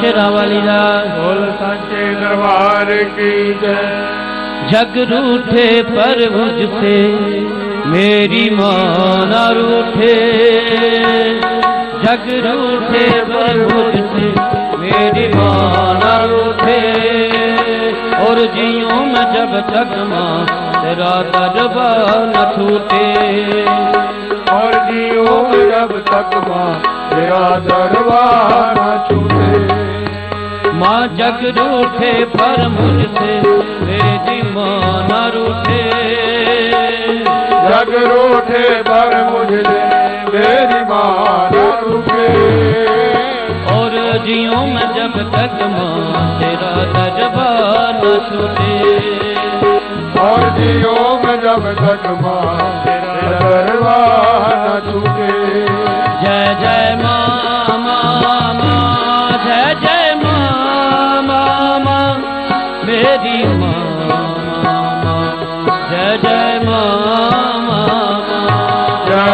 शेरावाली लाल बोल सांचे दरबार की जय। जग रूठे पर मुझसे मेरी मां न रूठे, जग रूठे पर मुझसे मेरी मां न रूठे। और जियूं मैं जब तक मां तेरा दरबार न छूटे, और जियो जब तक मां तेरा दरबार न छूटे। माँ जग रूठे पर मुझसे मेरी मां न रूठे, जग रूठे पर मुझसे मेरी मां न रूठे। और जियूं मैं जब तक मां तेरा दरबार न छूटे, और जियो मैं जब तक मां तेरा दरबार न छूटे। जय जय मां मां मां, जय जय मां मां मां, मेरी मां मां, जय जय मां मां मां, जय